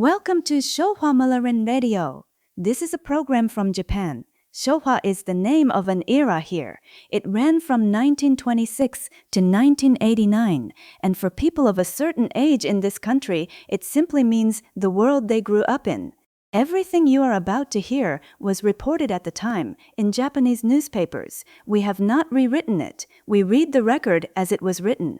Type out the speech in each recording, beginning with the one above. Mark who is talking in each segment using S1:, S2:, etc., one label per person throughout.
S1: Welcome to Showa Meloren Radio. This is a program from Japan. Showa is the name of an era here. It ran from 1926 to 1989, and for people of a certain age in this country, it simply means the world they grew up in. Everything you are about to hear was reported at the time in Japanese newspapers. We have not rewritten it. We read the record as it was written.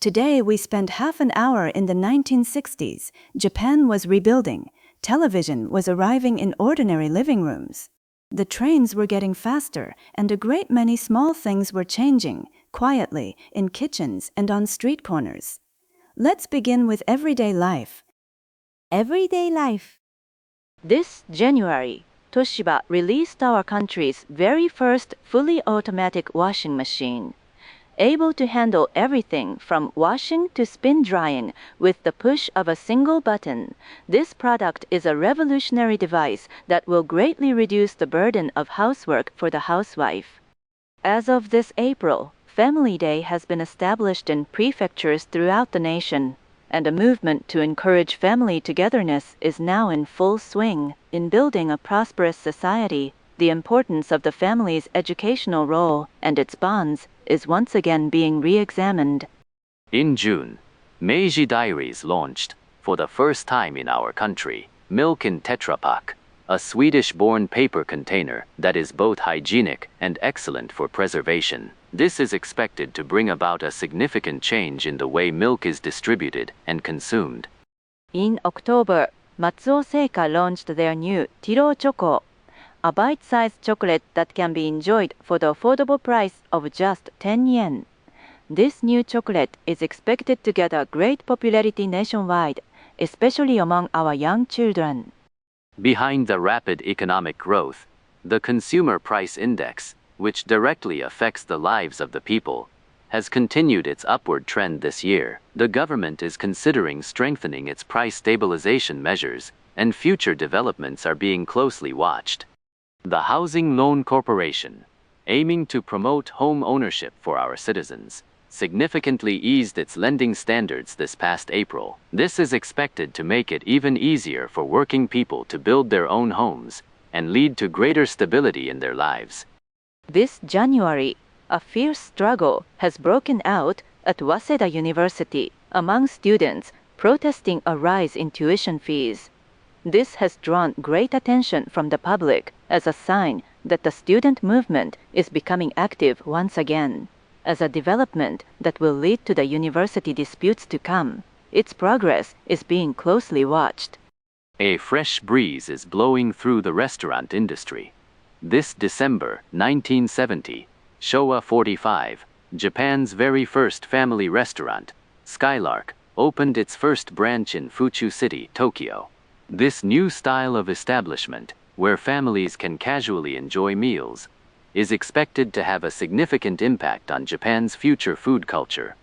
S1: Today we spend half an hour in the 1960s. Japan was rebuilding. Television was arriving in ordinary living rooms. The trains were getting faster, and a great many small things were changing, quietly, in kitchens and on street corners. Let's begin with everyday life. Everyday life.
S2: This January, Toshiba released our country's very first fully automatic washing machine. Able to handle everything from washing to spin drying with the push of a single button, this product is a revolutionary device that will greatly reduce the burden of housework for the housewife. As of this April, Family Day has been established in prefectures throughout the nation, and a movement to encourage family togetherness is now in full swing. In building a prosperous society, the importance of the family's educational role and its bonds is once again being re-examined.
S3: In June, Meiji Diaries launched, for the first time in our country, Milk in Tetra Pak, a Swedish-born paper container that is both hygienic and excellent for preservation. This is expected to bring about a significant change in the way milk is distributed and consumed.
S2: In October, Matsuo Seika launched their new Tiro Choco, a bite-sized chocolate that can be enjoyed for the affordable price of just 10 yen. This new chocolate is expected to gather great popularity nationwide, especially among our young children.
S3: Behind the rapid economic growth, the Consumer Price Index, which directly affects the lives of the people, has continued its upward trend this year. The government is considering strengthening its price stabilization measures, and future developments are being closely watched. The Housing Loan Corporation, aiming to promote home ownership for our citizens, significantly eased its lending standards this past April. This is expected to make it even easier for working people to build their own homes and lead to greater stability in their lives.
S2: This January, a fierce struggle has broken out at Waseda University among students protesting a rise in tuition fees. This has drawn great attention from the public as a sign that the student movement is becoming active once again. As a development that will lead to the university disputes to come, its progress is being closely watched.
S3: A fresh breeze is blowing through the restaurant industry. This December 1970, Showa 45, Japan's very first family restaurant, Skylark, opened its first branch in Fuchu City, Tokyo. This new style of establishment, where families can casually enjoy meals, is expected to have a significant impact on Japan's future food culture.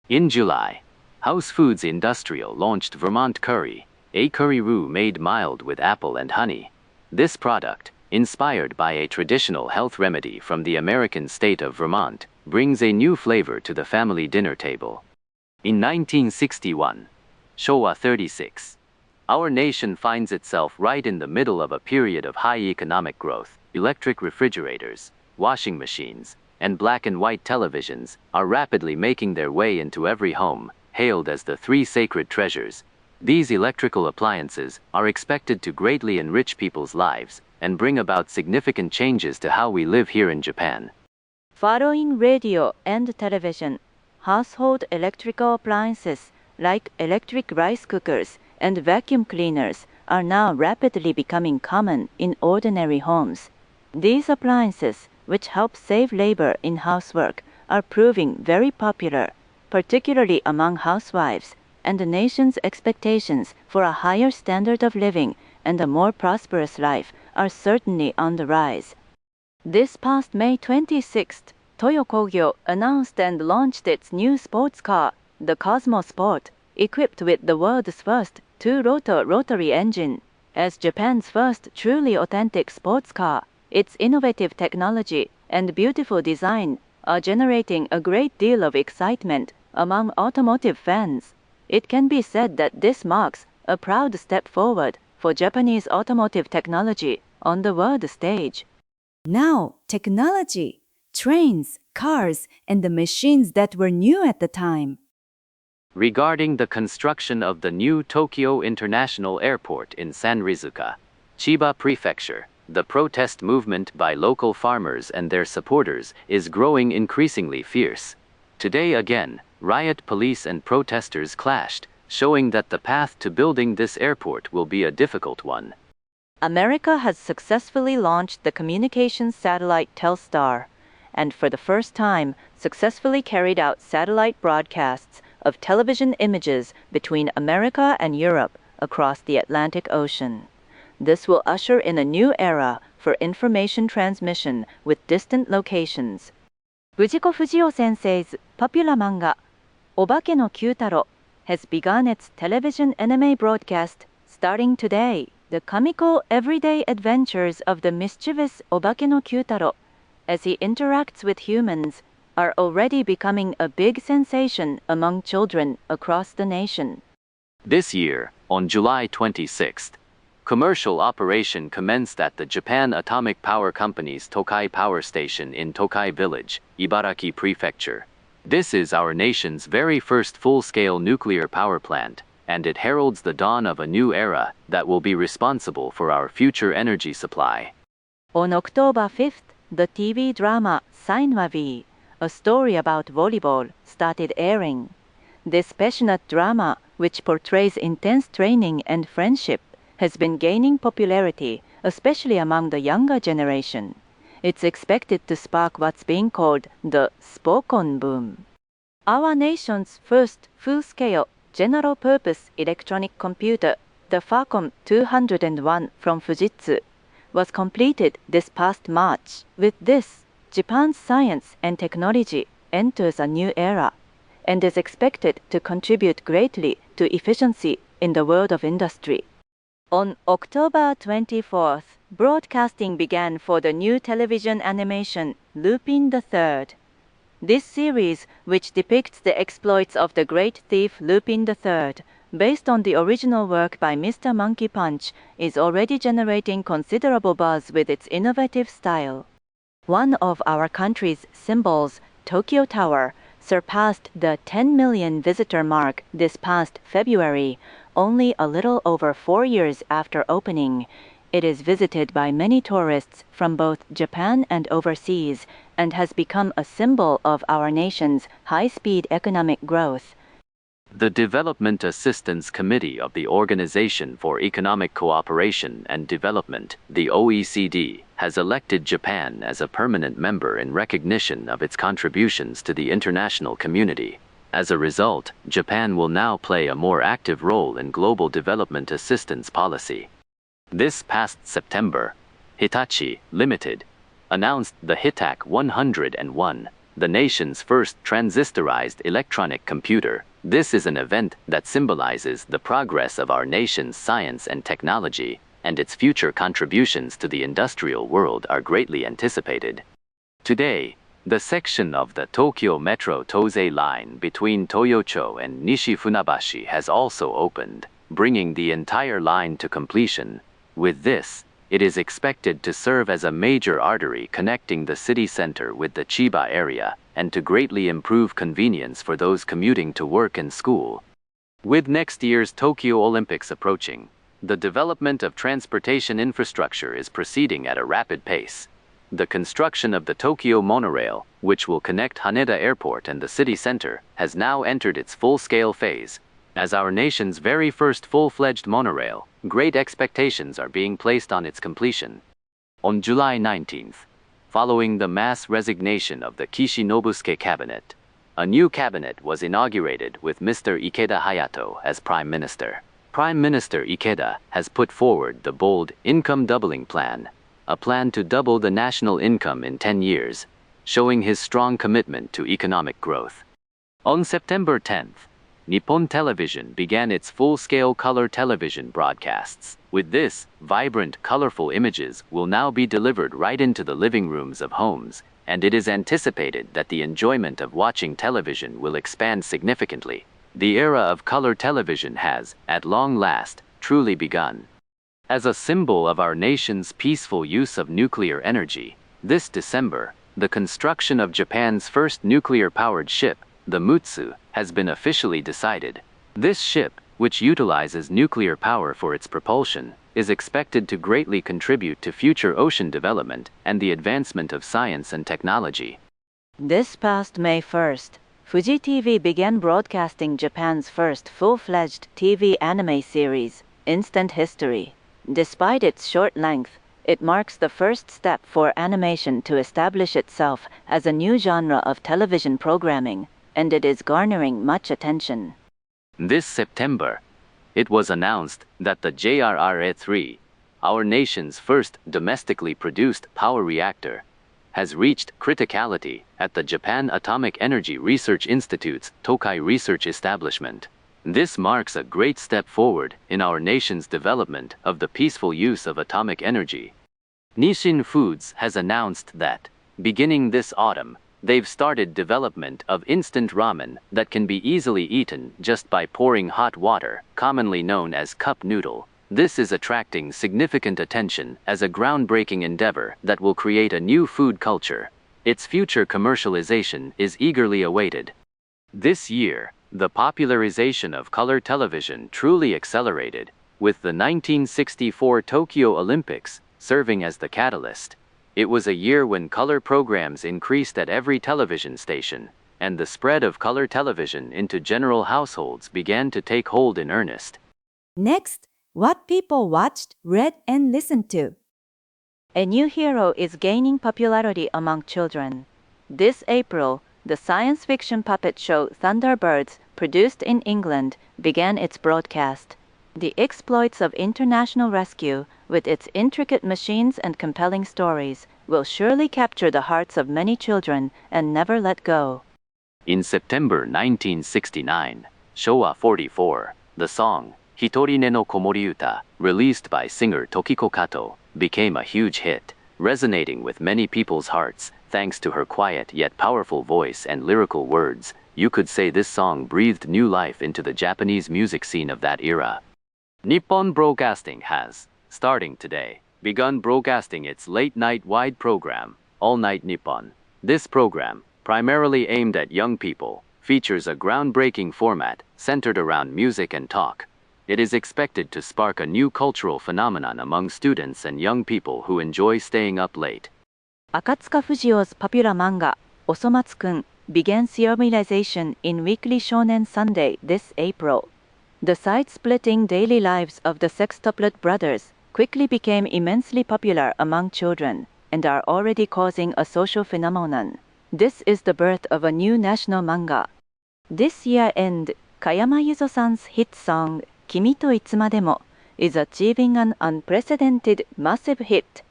S3: In July, House Foods Industrial launched Vermont Curry, a curry roux made mild with apple and honey. This product, inspired by a traditional health remedy from the American state of Vermont, brings a new flavor to the family dinner table. In 1961, Showa 36, our nation finds itself right in the middle of a period of high economic growth. Electric refrigerators, washing machines, and black and white televisions are rapidly making their way into every home, hailed as the three sacred treasures. These electrical appliances are expected to greatly enrich people's lives and bring about significant changes to how we live here in Japan.
S2: Following radio and television, household electrical appliances like electric rice cookers and vacuum cleaners are now rapidly becoming common in ordinary homes. These appliances, which help save labor in housework, are proving very popular, particularly among housewives, and the nation's expectations for a higher standard of living and a more prosperous life are certainly on the rise. This past May 26th, Toyo Kogyo announced and launched its new sports car, the Cosmo Sport, equipped with the world's first two-rotor rotary engine. As Japan's first truly authentic sports car, its innovative technology and beautiful design are generating a great deal of excitement among automotive fans. It can be said that this marks a proud step forward for Japanese automotive technology on the world stage.
S1: Now, technology, trains, cars, and the machines that were new at the time.
S3: Regarding the construction of the new Tokyo International Airport in Sanrizuka, Chiba Prefecture, the protest movement by local farmers and their supporters is growing increasingly fierce. Today again, riot police and protesters clashed, showing that the path to building this airport will be a difficult one.
S2: America has successfully launched the communications satellite Telstar, and for the first time successfully carried out satellite broadcasts of television images between America and Europe across the Atlantic Ocean. This will usher in a new era for information transmission with distant locations. Fujiko Fujio sensei's popular manga, Obake no Kyutaro, has begun its television anime broadcast starting today. The comical everyday adventures of the mischievous Obake no Kyutaro, as he interacts with humans, are already becoming a big sensation among children across the nation.
S3: This year, on July 26th, commercial operation commenced at the Japan Atomic Power Company's Tokai Power Station in Tokai Village, Ibaraki Prefecture. This is our nation's very first full-scale nuclear power plant, and it heralds the dawn of a new era that will be responsible for our future energy supply.
S2: On October 5th, the TV drama Sainwavi, a story about volleyball, started airing. This passionate drama, which portrays intense training and friendship, has been gaining popularity, especially among the younger generation. It's expected to spark what's being called the Spokon boom. Our nation's first full-scale general-purpose electronic computer, the Facom 201 from Fujitsu, was completed this past March. With this, Japan's science and technology enters a new era and is expected to contribute greatly to efficiency in the world of industry. On October 24th, broadcasting began for the new television animation Lupin III. This series, which depicts the exploits of the great thief Lupin III, based on the original work by Mr. Monkey Punch, is already generating considerable buzz with its innovative style. One of our country's symbols, Tokyo Tower, surpassed the 10 million visitor mark this past February, only a little over 4 years after opening. It is visited by many tourists from both Japan and overseas, and has become a symbol of our nation's high-speed economic growth.
S3: The Development Assistance Committee of the Organization for Economic Cooperation and Development, the OECD, has elected Japan as a permanent member in recognition of its contributions to the international community. As a result, Japan will now play a more active role in global development assistance policy. This past September, Hitachi Limited announced the Hitac 101, the nation's first transistorized electronic computer. This is an event that symbolizes the progress of our nation's science and technology, and its future contributions to the industrial world are greatly anticipated. Today, the section of the Tokyo Metro Tozei line between Toyocho and Nishi-Funabashi has also opened, bringing the entire line to completion. With this, it is expected to serve as a major artery connecting the city center with the Chiba area, and to greatly improve convenience for those commuting to work and school. With next year's Tokyo Olympics approaching, the development of transportation infrastructure is proceeding at a rapid pace. The construction of the Tokyo monorail, which will connect Haneda Airport and the city center, has now entered its full-scale phase. As our nation's very first full-fledged monorail, great expectations are being placed on its completion. On July 19th, following the mass resignation of the Kishi Nobusuke cabinet, a new cabinet was inaugurated with Mr. Ikeda Hayato as Prime Minister. Prime Minister Ikeda has put forward the bold income doubling plan, a plan to double the national income in 10 years, showing his strong commitment to economic growth. On September 10th, Nippon Television began its full-scale color television broadcasts. With this, vibrant, colorful images will now be delivered right into the living rooms of homes, and it is anticipated that the enjoyment of watching television will expand significantly. The era of color television has, at long last, truly begun. As a symbol of our nation's peaceful use of nuclear energy, this December, the construction of Japan's first nuclear-powered ship, the Mutsu, has been officially decided. This ship, which utilizes nuclear power for its propulsion, is expected to greatly contribute to future ocean development and the advancement of science and technology.
S2: This past May 1st, Fuji TV began broadcasting Japan's first full-fledged TV anime series, Instant History. Despite its short length, it marks the first step for animation to establish itself as a new genre of television programming, and it is garnering much attention.
S3: This September, it was announced that the JRRA-3, our nation's first domestically produced power reactor, has reached criticality at the Japan Atomic Energy Research Institute's Tokai Research Establishment. This marks a great step forward in our nation's development of the peaceful use of atomic energy. Nissin Foods has announced that, beginning this autumn, they've started development of instant ramen that can be easily eaten just by pouring hot water, commonly known as cup noodle. This is attracting significant attention as a groundbreaking endeavor that will create a new food culture. Its future commercialization is eagerly awaited. This year, the popularization of color television truly accelerated, with the 1964 Tokyo Olympics serving as the catalyst. It was a year when color programs increased at every television station, and the spread of color television into general households began to take hold in earnest.
S1: Next, what people watched, read, and listened to.
S2: A new hero is gaining popularity among children. This April, the science fiction puppet show Thunderbirds, produced in England, began its broadcast. The exploits of international rescue, with its intricate machines and compelling stories, will surely capture the hearts of many children and never let go.
S3: In September 1969, Showa 44, the song Hitorine no Komoriuta, released by singer Tokiko Kato, became a huge hit, resonating with many people's hearts thanks to her quiet yet powerful voice and lyrical words. You could say this song breathed new life into the Japanese music scene of that era. Nippon Broadcasting has, starting today, begun broadcasting its late-night wide program, All Night Nippon. This program, primarily aimed at young people, features a groundbreaking format centered around music and talk. It is expected to spark a new cultural phenomenon among students and young people who enjoy staying up late.
S2: Akatsuka Fujio's popular manga, Osomatsu-kun, began serialization in Weekly Shonen Sunday this April. The side-splitting daily lives of the sextuplet brothers quickly became immensely popular among children and are already causing a social phenomenon. This is the birth of a new national manga. This year-end, Kayama Yuzo-san's hit song, Kimi to Itsumademo, is achieving an unprecedented massive hit.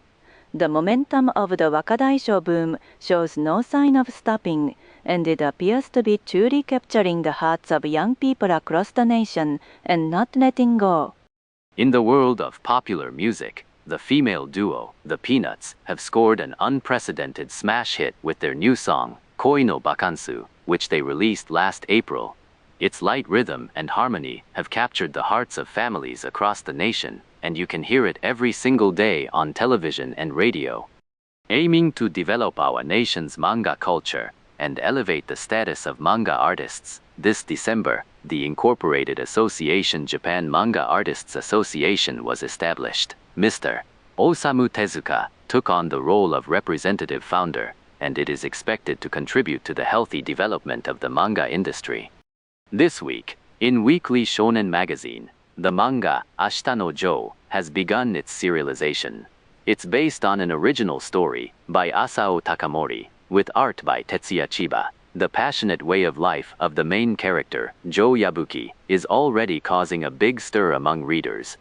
S2: The momentum of the Wakadaisho boom shows no sign of stopping, and it appears to be truly capturing the hearts of young people across the nation and not letting go.
S3: In the world of popular music, the female duo, the Peanuts, have scored an unprecedented smash hit with their new song, Koi no Bakansu, which they released last April. Its light rhythm and harmony have captured the hearts of families across the nation, and you can hear it every single day on television and radio. Aiming to develop our nation's manga culture and elevate the status of manga artists, this December, the Incorporated Association Japan Manga Artists Association was established. Mr. Osamu Tezuka took on the role of representative founder, and it is expected to contribute to the healthy development of the manga industry. This week, in Weekly Shonen magazine, the manga Ashita no Joe has begun its serialization. It's based on an original story by Asao Takamori, with art by Tetsuya Chiba. The passionate way of life of the main character, Joe Yabuki, is already causing a big stir among readers.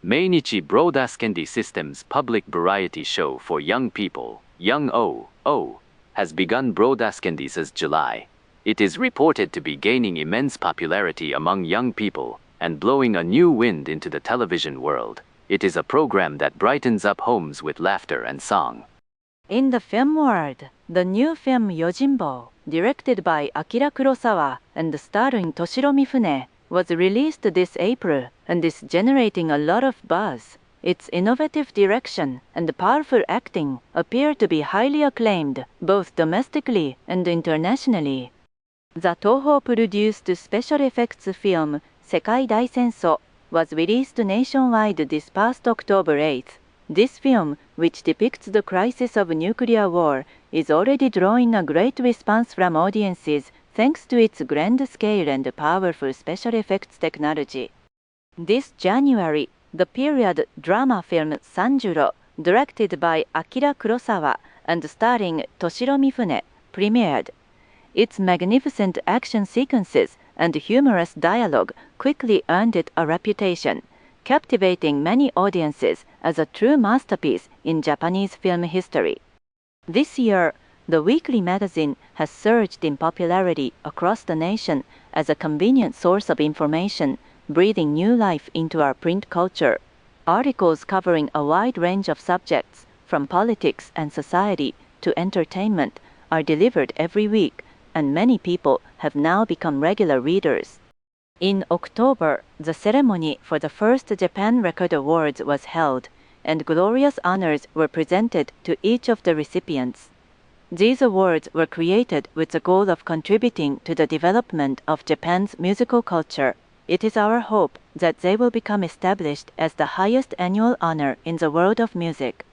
S3: Meinichi Broadcasting System's public variety show for young people, Young O, has begun broadcasting since July. It is reported to be gaining immense popularity among young people and blowing a new wind into the television world. It is a program that brightens up homes with laughter and song.
S2: In the film world, the new film Yojimbo, directed by Akira Kurosawa and starring Toshiro Mifune, was released this April and is generating a lot of buzz. Its innovative direction and powerful acting appear to be highly acclaimed both domestically and internationally. The Toho-produced special effects film Sekai Daisenso was released nationwide this past October 8th. This film, which depicts the crisis of nuclear war, is already drawing a great response from audiences thanks to its grand scale and powerful special effects technology. This January, the period drama film Sanjuro, directed by Akira Kurosawa and starring Toshiro Mifune, premiered. Its magnificent action sequences and humorous dialogue quickly earned it a reputation, captivating many audiences as a true masterpiece in Japanese film history. This year, the weekly magazine has surged in popularity across the nation as a convenient source of information, breathing new life into our print culture. Articles covering a wide range of subjects, from politics and society to entertainment, are delivered every week, and many people have now become regular readers. In October, the ceremony for the first Japan Record Awards was held, and glorious honors were presented to each of the recipients. These awards were created with the goal of contributing to the development of Japan's musical culture. It is our hope that they will become established as the highest annual honor in the world of music.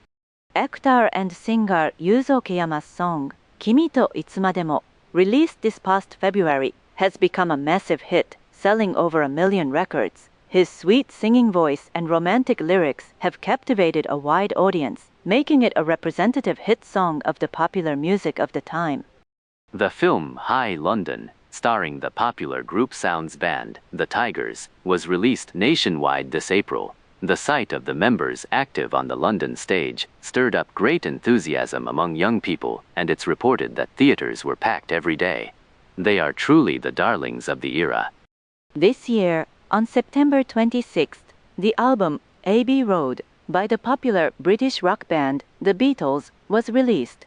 S2: Actor and singer Yuzo Okayama's song, Kimi to Itsumademo, released this past February, has become a massive hit, selling over 1 million records. His sweet singing voice and romantic lyrics have captivated a wide audience, making it a representative hit song of the popular music of the time.
S3: The film High London, starring the popular group Sounds band, The Tigers, was released nationwide this April. The sight of the members active on the London stage stirred up great enthusiasm among young people, and it's reported that theaters were packed every day. They are truly the darlings of the era.
S2: This year, on September 26th, the album Abbey Road by the popular British rock band The Beatles was released.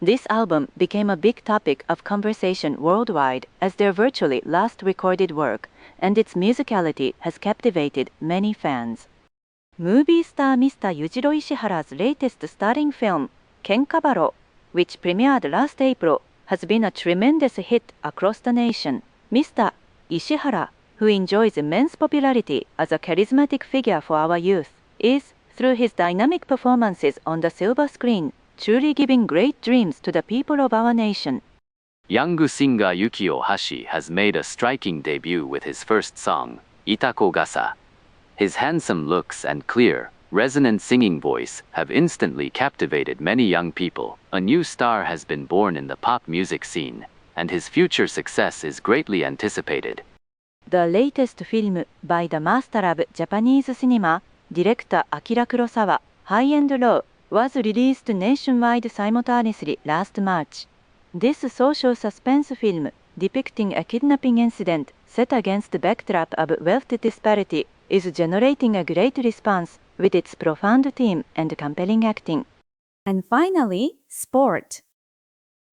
S2: This album became a big topic of conversation worldwide as their virtually last recorded work, and its musicality has captivated many fans. Movie star Mr. Yujiro Ishihara's latest starring film, Kenkabaro, which premiered last April, has been a tremendous hit across the nation. Mr. Ishihara, who enjoys immense popularity as a charismatic figure for our youth, is, through his dynamic performances on the silver screen, truly giving great dreams to the people of our nation.
S3: Young singer Yukio Hashi has made a striking debut with his first song, Itako Gasa. His handsome looks and clear, resonant singing voice have instantly captivated many young people. A new star has been born in the pop music scene, and his future success is greatly anticipated.
S2: The latest film by the master of Japanese cinema, director Akira Kurosawa, High and Low, was released nationwide simultaneously last March. This social suspense film, depicting a kidnapping incident set against the backdrop of wealth disparity, is generating a great response with its profound theme and compelling acting.
S1: And finally, sport.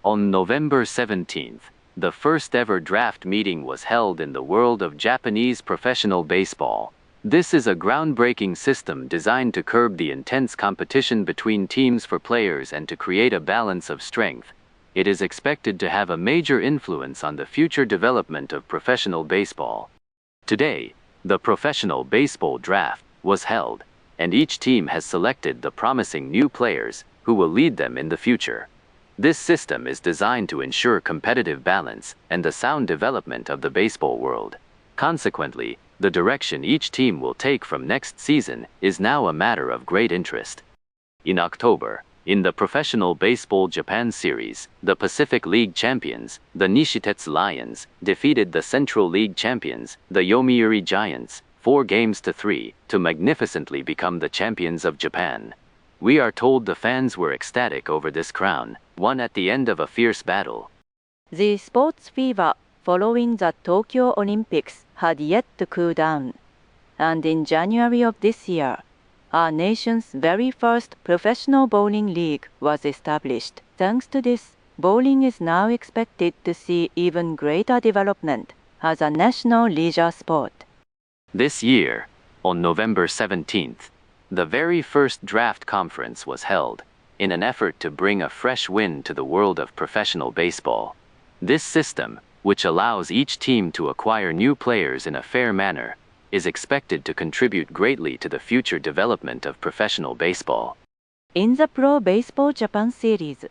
S3: On November 17th, the first ever draft meeting was held in the world of Japanese professional baseball. This is a groundbreaking system designed to curb the intense competition between teams for players and to create a balance of strength. It is expected to have a major influence on the future development of professional baseball. Today, the professional baseball draft was held, and each team has selected the promising new players who will lead them in the future. This system is designed to ensure competitive balance and the sound development of the baseball world. Consequently, the direction each team will take from next season is now a matter of great interest. In October, in the Professional Baseball Japan Series, the Pacific League champions, the Nishitetsu Lions, defeated the Central League champions, the Yomiuri Giants, 4-3, to magnificently become the champions of Japan. We are told the fans were ecstatic over this crown, won at the end of a fierce battle.
S2: The sports fever following the Tokyo Olympics had yet to cool down, and in January of this year, our nation's very first professional bowling league was established. Thanks to this, bowling is now expected to see even greater development as a national leisure sport.
S3: This year, on November 17th, the very first draft conference was held, in an effort to bring a fresh wind to the world of professional baseball. This system, which allows each team to acquire new players in a fair manner, is expected to contribute greatly to the future development of professional baseball.
S2: In the Pro Baseball Japan series,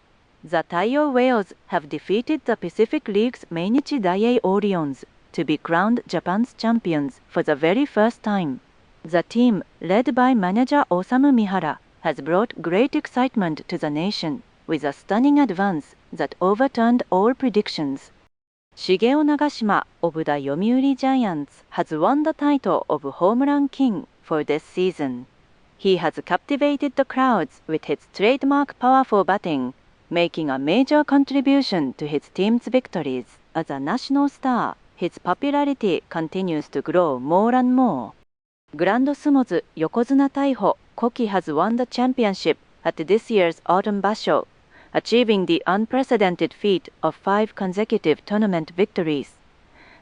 S2: the Taiyo Whales have defeated the Pacific League's Mainichi Daiei Orions to be crowned Japan's champions for the very first time. The team, led by manager Osamu Mihara, has brought great excitement to the nation with a stunning advance that overturned all predictions. Shigeo Nagashima of the Yomiuri Giants has won the title of Home Run King for this season. He has captivated the crowds with his trademark powerful batting, making a major contribution to his team's victories. As a national star, his popularity continues to grow more and more. Grand Sumo's Yokozuna Taiho Koki has won the championship at this year's Autumn Basho, achieving the unprecedented feat of 5 consecutive tournament victories.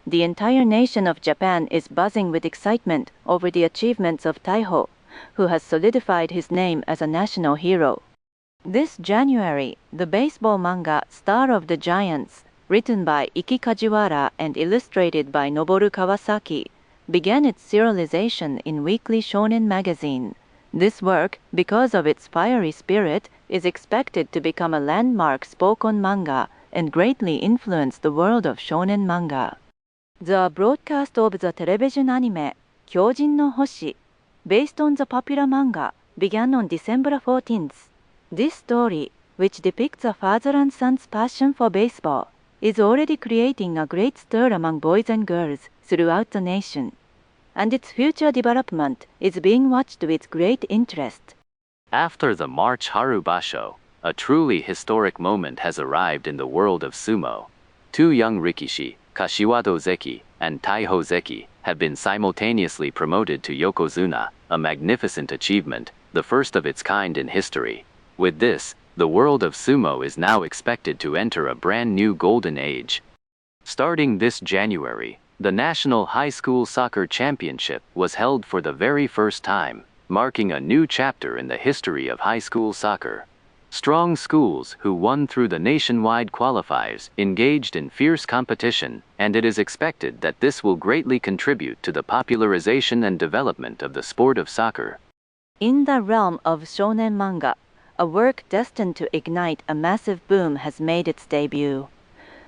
S2: The entire nation of Japan is buzzing with excitement over the achievements of Taiho, who has solidified his name as a national hero. This January, the baseball manga Star of the Giants, written by Iki Kajiwara and illustrated by Noboru Kawasaki, began its serialization in Weekly Shonen magazine. This work, because of its fiery spirit, is expected to become a landmark spoken manga and greatly influence the world of shonen manga. The broadcast of the television anime Kyojin no Hoshi, based on the popular manga, began on December 14th. This story, which depicts a father and son's passion for baseball, is already creating a great stir among boys and girls throughout the nation, and its future development is being watched with great interest.
S3: After the March Haru Basho, a truly historic moment has arrived in the world of sumo. 2 young rikishi, Kashiwado Zeki and Taiho Zeki, have been simultaneously promoted to Yokozuna, a magnificent achievement, the first of its kind in history. With this, the world of sumo is now expected to enter a brand new golden age. Starting this January, the National High School Soccer Championship was held for the very first time, marking a new chapter in the history of high school soccer. Strong schools who won through the nationwide qualifiers engaged in fierce competition, and it is expected that this will greatly contribute to the popularization and development of the sport of soccer.
S2: In the realm of shonen manga, a work destined to ignite a massive boom has made its debut.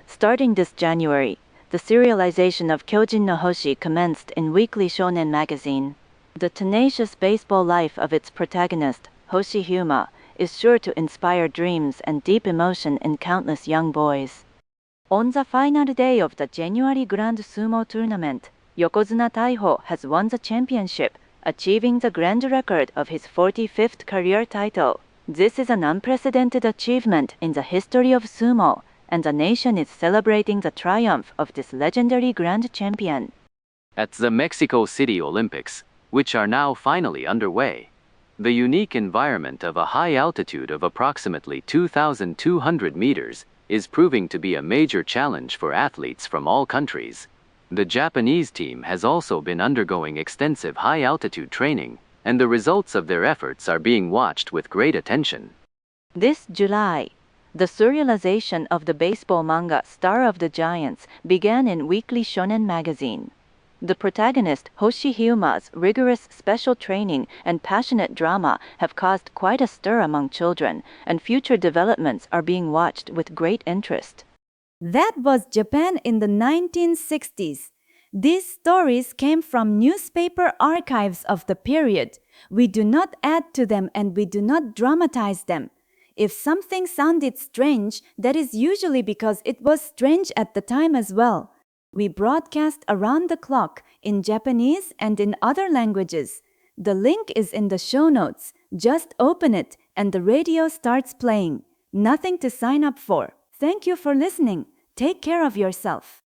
S2: Starting this January, the serialization of Kyojin no Hoshi commenced in Weekly Shonen magazine. The tenacious baseball life of its protagonist, Hoshi Hyuma, is sure to inspire dreams and deep emotion in countless young boys. On the final day of the January Grand Sumo Tournament, Yokozuna Taiho has won the championship, achieving the grand record of his 45th career title. This is an unprecedented achievement in the history of sumo, and the nation is celebrating the triumph of this legendary grand champion.
S3: At the Mexico City Olympics, which are now finally underway, the unique environment of a high altitude of approximately 2,200 meters is proving to be a major challenge for athletes from all countries. The Japanese team has also been undergoing extensive high-altitude training, and the results of their efforts are being watched with great attention.
S2: This July, the serialization of the baseball manga Star of the Giants began in Weekly Shonen magazine. The protagonist Hoshi Hyuma's rigorous special training and passionate drama have caused quite a stir among children, and future developments are being watched with great interest.
S1: That was Japan in the 1960s. These stories came from newspaper archives of the period. We do not add to them and we do not dramatize them. If something sounded strange, that is usually because it was strange at the time as well. We broadcast around the clock in Japanese and in other languages. The link is in the show notes. Just open it and the radio starts playing. Nothing to sign up for. Thank you for listening. Take care of yourself.